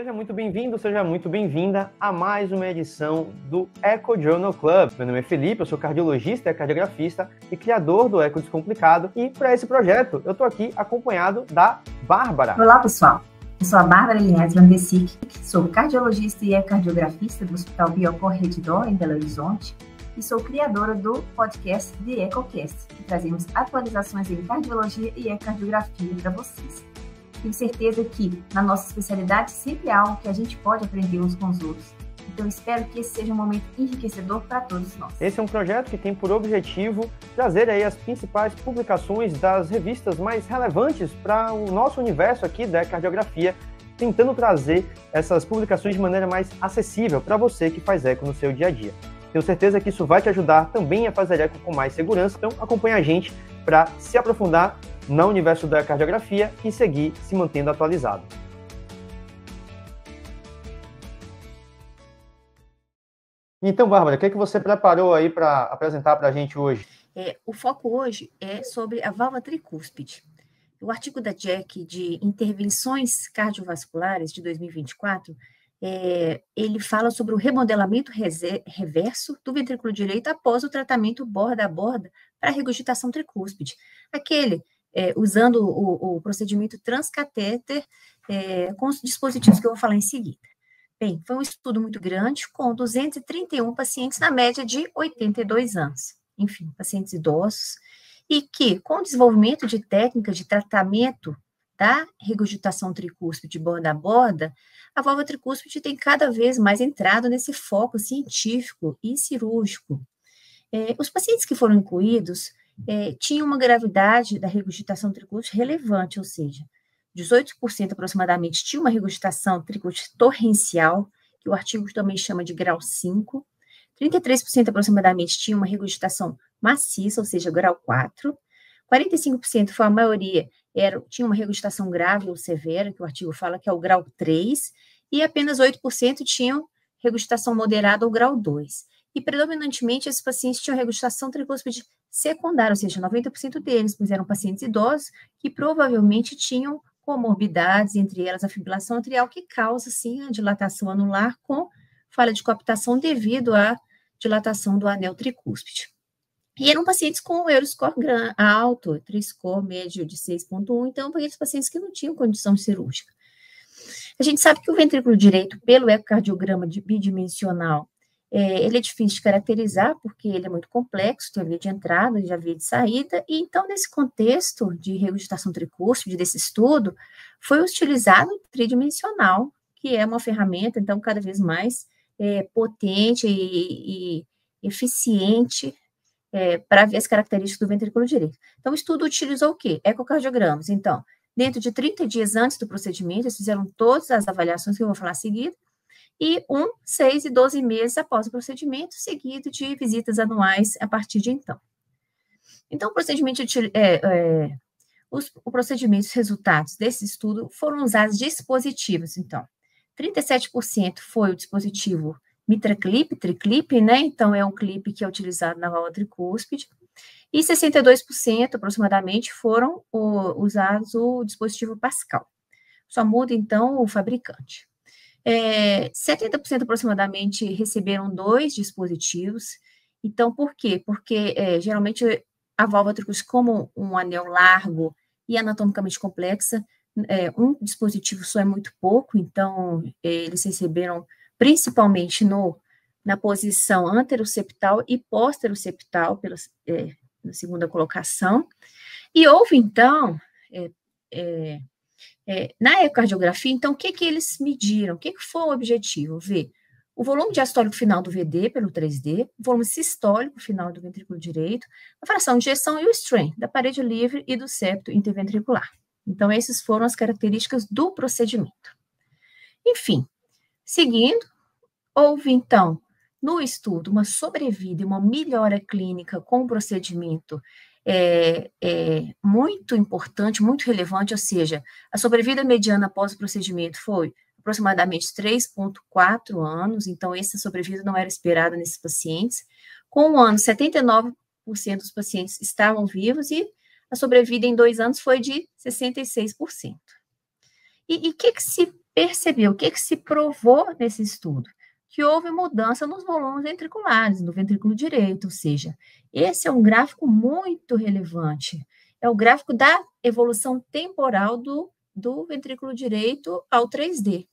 Seja muito bem-vindo, seja muito bem-vinda a mais uma edição do Eco Journal Club. Meu nome é Felipe, eu sou cardiologista e cardiografista e criador do Eco Descomplicado. E para esse projeto, eu estou aqui acompanhado da Bárbara. Olá, pessoal. Eu sou a Bárbara Linhares Landesic, sou cardiologista e cardiografista do Hospital Biocor Redditor, em Belo Horizonte, e sou criadora do podcast The EcoCast, que trazemos atualizações em cardiologia e cardiografia para vocês. Tenho certeza que, na nossa especialidade, sempre há algo que a gente pode aprender uns com os outros. Então, espero que esse seja um momento enriquecedor para todos nós. Esse é um projeto que tem por objetivo trazer aí as principais publicações das revistas mais relevantes para o nosso universo aqui da cardiografia, tentando trazer essas publicações de maneira mais acessível para você que faz eco no seu dia a dia. Tenho certeza que isso vai te ajudar também a fazer eco com mais segurança, então acompanha a gente para se aprofundar no universo da cardiografia e seguir se mantendo atualizado. Então, Bárbara, o que você preparou aí para apresentar para a gente hoje? O foco hoje é sobre a válvula tricúspide. O artigo da JACC de Intervenções Cardiovasculares de 2024, ele fala sobre o remodelamento reverso do ventrículo direito após o tratamento borda a borda para regurgitação tricúspide. Usando o procedimento transcatéter com os dispositivos que eu vou falar em seguida. Bem, foi um estudo muito grande, com 231 pacientes na média de 82 anos. Enfim, pacientes idosos, e que, com o desenvolvimento de técnicas de tratamento da regurgitação tricúspide borda a borda, a válvula tricúspide tem cada vez mais entrado nesse foco científico e cirúrgico. Os pacientes que foram incluídos tinham uma gravidade da regurgitação tricúspide relevante, ou seja, 18% aproximadamente tinha uma regurgitação tricúspide torrencial, que o artigo também chama de grau 5, 33% aproximadamente tinha uma regurgitação maciça, ou seja, grau 4, 45% foi a maioria, tinha uma regurgitação grave ou severa, que o artigo fala que é o grau 3, e apenas 8% tinham regurgitação moderada ou grau 2. E, predominantemente, esses pacientes tinham regurgitação tricúspide secundária, ou seja, 90% deles, pois eram pacientes idosos que provavelmente tinham comorbidades, entre elas a fibrilação atrial, que causa, sim, a dilatação anular com falha de coaptação devido à dilatação do anel tricúspide. E eram pacientes com Euroscore alto, Tri-Score médio de 6,1, então, para aqueles pacientes que não tinham condição cirúrgica. A gente sabe que o ventrículo direito, pelo ecocardiograma bidimensional, ele é difícil de caracterizar, porque ele é muito complexo, tem a via de entrada e a via de saída, e então, nesse contexto de regurgitação tricúspide, desse estudo, foi utilizado o tridimensional, que é uma ferramenta, então, cada vez mais potente e eficiente para ver as características do ventrículo direito. Então, o estudo utilizou o quê? Ecocardiogramas. Então, dentro de 30 dias antes do procedimento, eles fizeram todas as avaliações que eu vou falar a seguir, e 6 e 12 meses após o procedimento, seguido de visitas anuais a partir de então. Então, os procedimentos resultados desse estudo foram usados dispositivos, então. 37% foi o dispositivo MitraClip, TriClip, né? Então, é um clipe que é utilizado na válvula tricúspide, e 62% aproximadamente foram usados o dispositivo Pascal. Só muda, então, o fabricante. 70% aproximadamente receberam 2 dispositivos. Então, por quê? Porque, geralmente, a válvula tricúspide, como um anel largo e anatomicamente complexa, um dispositivo só é muito pouco, então, eles receberam principalmente na posição anteroseptal e posteroseptal, na segunda colocação. E houve, então, na ecocardiografia, então, o que eles mediram? O que foi o objetivo? Ver o volume diastólico final do VD pelo 3D, o volume sistólico final do ventrículo direito, a fração de ejeção e o strain da parede livre e do septo interventricular. Então, essas foram as características do procedimento. Enfim, seguindo, houve, então, no estudo, uma sobrevida e uma melhora clínica com o procedimento muito importante, muito relevante, ou seja, a sobrevida mediana após o procedimento foi aproximadamente 3,4 anos, então essa sobrevida não era esperada nesses pacientes. Com 1 ano, 79% dos pacientes estavam vivos e a sobrevida em 2 anos foi de 66%. E o que se percebeu o que se provou nesse estudo? Que houve mudança nos volumes ventriculares, no ventrículo direito, ou seja, esse é um gráfico muito relevante. É o gráfico da evolução temporal do ventrículo direito ao 3D.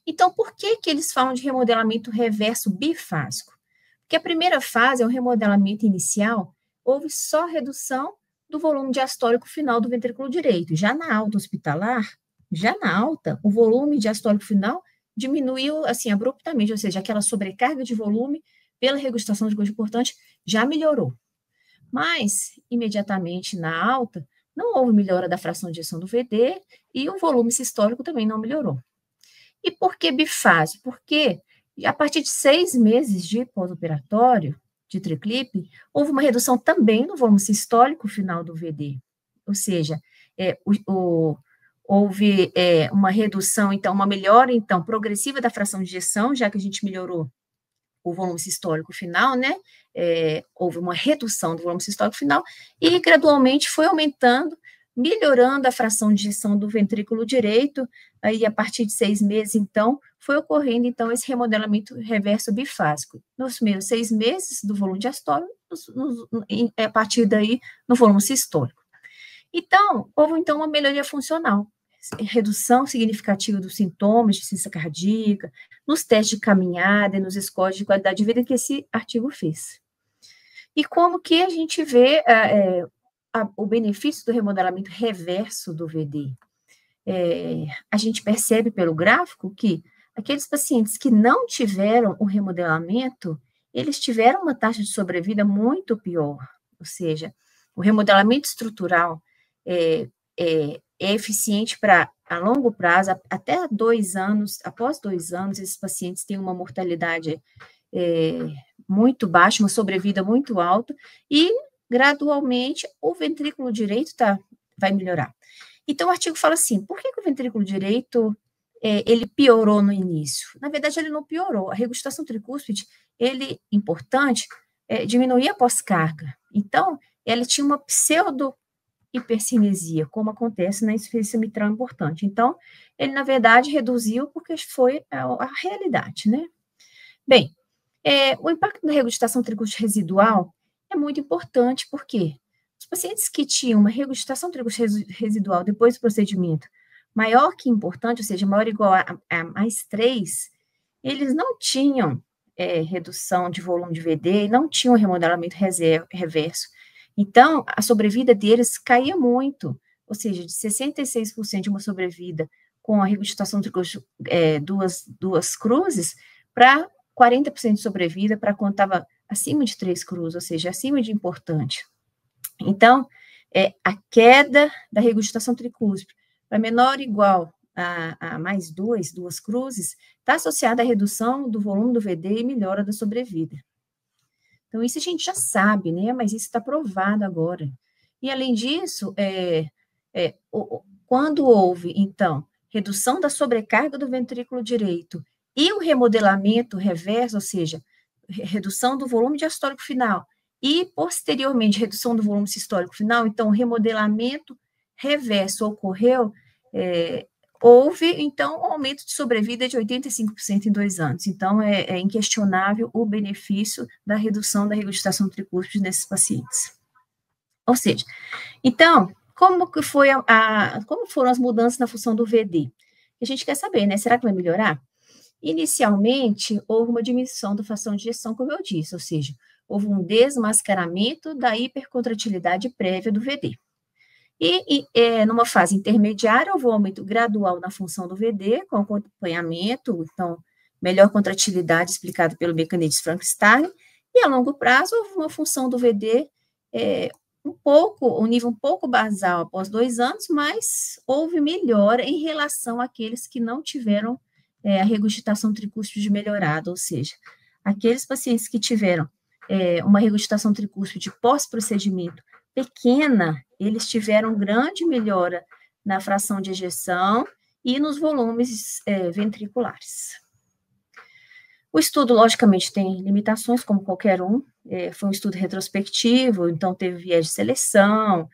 Então, por que eles falam de remodelamento reverso bifásico? Porque a primeira fase é o remodelamento inicial, houve só redução do volume diastólico final do ventrículo direito. Já na alta hospitalar, o volume diastólico final diminuiu, assim, abruptamente, ou seja, aquela sobrecarga de volume pela regurgitação de coisa importante já melhorou. Mas, imediatamente na alta, não houve melhora da fração de ejeção do VD e o volume sistólico também não melhorou. E por que bifásico? Porque a partir de 6 meses de pós-operatório, de triclip, houve uma redução também no volume sistólico final do VD. Ou seja, houve uma redução, então, uma melhora, então, progressiva da fração de ejeção, já que a gente melhorou o volume sistólico final, né? Houve uma redução do volume sistólico final e gradualmente foi aumentando, melhorando a fração de ejeção do ventrículo direito, aí a partir de 6 meses, então, foi ocorrendo, então, esse remodelamento reverso bifásico. Nos primeiros 6 meses do volume diastólico, a partir daí, no volume sistólico. Então, houve, então, uma melhoria funcional, redução significativa dos sintomas de insuficiência cardíaca, nos testes de caminhada e nos scores de qualidade de vida que esse artigo fez. E como que a gente vê o benefício do remodelamento reverso do VD? A gente percebe pelo gráfico que aqueles pacientes que não tiveram o remodelamento, eles tiveram uma taxa de sobrevida muito pior, ou seja, o remodelamento estrutural é eficiente para, a longo prazo, até 2 anos, após 2 anos, esses pacientes têm uma mortalidade muito baixa, uma sobrevida muito alta, e, gradualmente, o ventrículo direito vai melhorar. Então, o artigo fala assim, por que o ventrículo direito, ele piorou no início? Na verdade, ele não piorou. A regurgitação tricúspide, importante, diminuía a pós-carga. Então, ela tinha uma pseudo-hipercinesia, como acontece na insuficiência mitral importante. Então, ele, na verdade, reduziu porque foi a realidade, né? Bem, o impacto da regurgitação tricúspide residual é muito importante, porque os pacientes que tinham uma regurgitação tricúspide residual depois do procedimento maior que importante, ou seja, maior ou igual a mais 3, eles não tinham redução de volume de VD e não tinham remodelamento reverso. Então, a sobrevida deles caía muito, ou seja, de 66% de uma sobrevida com a regurgitação tricúspide duas cruzes para 40% de sobrevida para quando estava acima de 3 cruzes, ou seja, acima de importante. Então, a queda da regurgitação tricúspide para menor ou igual a mais 2 cruzes, está associada à redução do volume do VD e melhora da sobrevida. Então, isso a gente já sabe, né? Mas isso está provado agora. E, além disso, quando houve, então, redução da sobrecarga do ventrículo direito e o remodelamento reverso, ou seja, redução do volume diastólico final e, posteriormente, redução do volume sistólico final, então, o remodelamento reverso ocorreu, houve, então, um aumento de sobrevida de 85% em 2 anos. Então, é inquestionável o benefício da redução da regurgitação tricúspide nesses pacientes. Ou seja, então, como foram as mudanças na função do VD? A gente quer saber, né? Será que vai melhorar? Inicialmente, houve uma diminuição da fração de ejeção, como eu disse, ou seja, houve um desmascaramento da hipercontratilidade prévia do VD. E numa fase intermediária, houve um aumento gradual na função do VD, com acompanhamento, então, melhor contratilidade explicada pelo mecanismo de Frankenstein, e a longo prazo, houve uma função do VD um nível um pouco basal após 2 anos, mas houve melhora em relação àqueles que não tiveram a regurgitação tricúspide melhorada, ou seja, aqueles pacientes que tiveram uma regurgitação tricúspide pós-procedimento pequena, eles tiveram grande melhora na fração de ejeção e nos volumes ventriculares. O estudo, logicamente, tem limitações, como qualquer um, foi um estudo retrospectivo, então teve viés de seleção,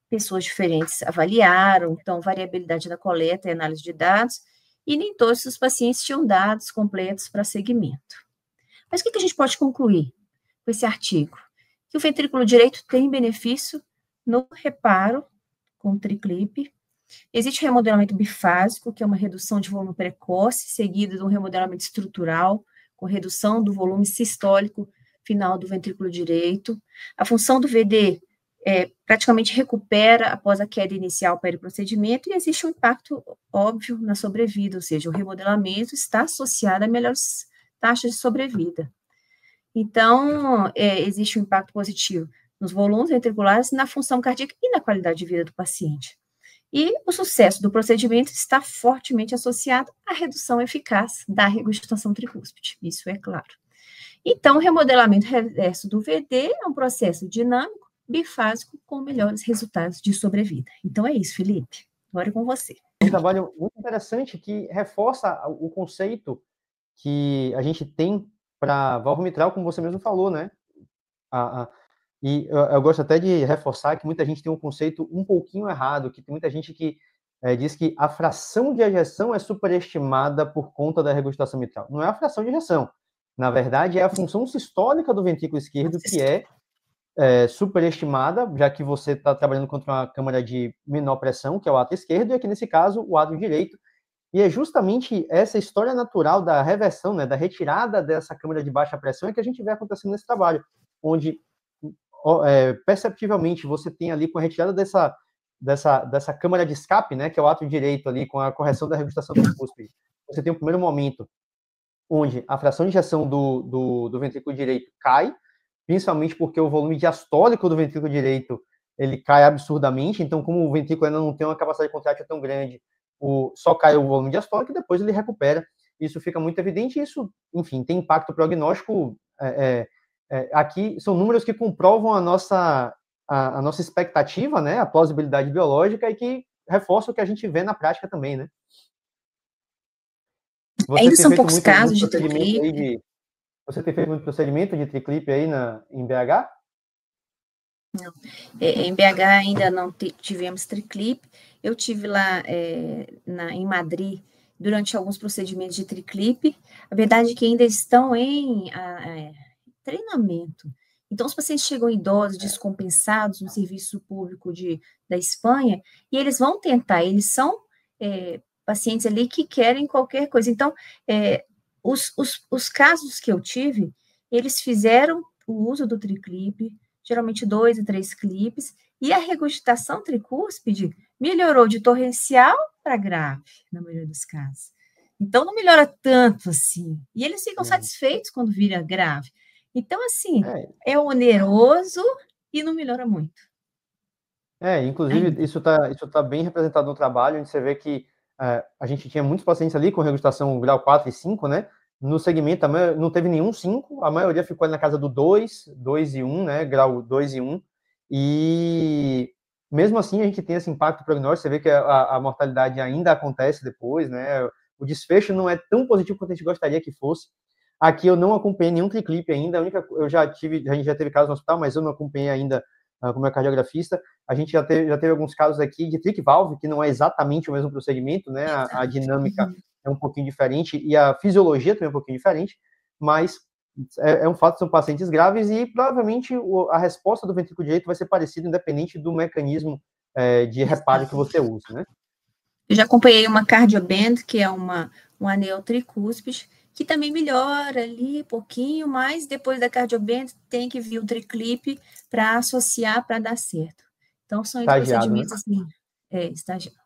pessoas diferentes avaliaram, então variabilidade da coleta e análise de dados, e nem todos os pacientes tinham dados completos para segmento. Mas o que a gente pode concluir com esse artigo? Que o ventrículo direito tem benefício no reparo com o triclip. Existe remodelamento bifásico, que é uma redução de volume precoce, seguido de um remodelamento estrutural, com redução do volume sistólico final do ventrículo direito. A função do VD praticamente recupera após a queda inicial peri-procedimento e existe um impacto óbvio na sobrevida, ou seja, o remodelamento está associado a melhores taxas de sobrevida. Então, existe um impacto positivo nos volumes ventriculares, na função cardíaca e na qualidade de vida do paciente. E o sucesso do procedimento está fortemente associado à redução eficaz da regurgitação tricúspide, isso é claro. Então, o remodelamento reverso do VD é um processo dinâmico, bifásico, com melhores resultados de sobrevida. Então é isso, Felipe. Agora é com você. Um trabalho muito interessante que reforça o conceito que a gente tem para válvula mitral, como você mesmo falou, né? E eu gosto até de reforçar que muita gente tem um conceito um pouquinho errado, que tem muita gente que diz que a fração de ejeção é superestimada por conta da regurgitação mitral. Não é a fração de ejeção. Na verdade, é a função sistólica do ventrículo esquerdo que é superestimada, já que você está trabalhando contra uma câmara de menor pressão, que é o ato esquerdo, e aqui nesse caso, o ato direito. E é justamente essa história natural da reversão, né, da retirada dessa câmara de baixa pressão, é que a gente vê acontecendo nesse trabalho, onde perceptivelmente você tem ali, com a retirada dessa câmara de escape, né, que é o ato direito ali, com a correção da regurgitação tricúspide, você tem um primeiro momento onde a fração de ejeção do ventrículo direito cai, principalmente porque o volume diastólico do ventrículo direito ele cai absurdamente, então como o ventrículo ainda não tem uma capacidade contrátil tão grande, só cai o volume diastólico e depois ele recupera. Isso fica muito evidente e isso, enfim, tem impacto prognóstico. Aqui são números que comprovam a nossa expectativa, né, a plausibilidade biológica e que reforçam o que a gente vê na prática também, né? Ainda são poucos casos de triclip. Você tem feito muito procedimento de triclip aí em BH? Não. Em BH ainda não tivemos triclip. Eu tive lá em Madrid durante alguns procedimentos de triclip. A verdade é que ainda estão em treinamento. Então, os pacientes chegam idosos, descompensados no serviço público da Espanha, e eles vão tentar, eles são pacientes ali que querem qualquer coisa. Então, os casos que eu tive, eles fizeram o uso do triclip, geralmente 2 a 3 clipes, e a regurgitação tricúspide melhorou de torrencial para grave, na maioria dos casos. Então, não melhora tanto assim. E eles ficam satisfeitos quando vira grave. Então, assim, é oneroso e não melhora muito. Inclusive, isso tá bem representado no trabalho, onde você vê que a gente tinha muitos pacientes ali com regurgitação grau 4 e 5, né? No segmento, não teve nenhum 5, a maioria ficou ali na casa do 2 e 1, né? Grau 2 e 1. E mesmo assim, a gente tem esse impacto prognóstico, você vê que a mortalidade ainda acontece depois, né? O desfecho não é tão positivo quanto a gente gostaria que fosse. Aqui eu não acompanhei nenhum triclip ainda, a gente já teve casos no hospital, mas eu não acompanhei ainda como é cardiografista. A gente já teve alguns casos aqui de tric valve, que não é exatamente o mesmo procedimento, né? A dinâmica é um pouquinho diferente e a fisiologia também é um pouquinho diferente, mas é um fato, são pacientes graves e provavelmente a resposta do ventrículo direito vai ser parecida, independente do mecanismo de reparo que você use, né? Eu já acompanhei uma cardioband, que é um anel tricúspide, que também melhora ali um pouquinho, mas depois da cardioband tem que vir o triclip para associar, para dar certo. Então, são procedimentos, né? Assim, estagiado.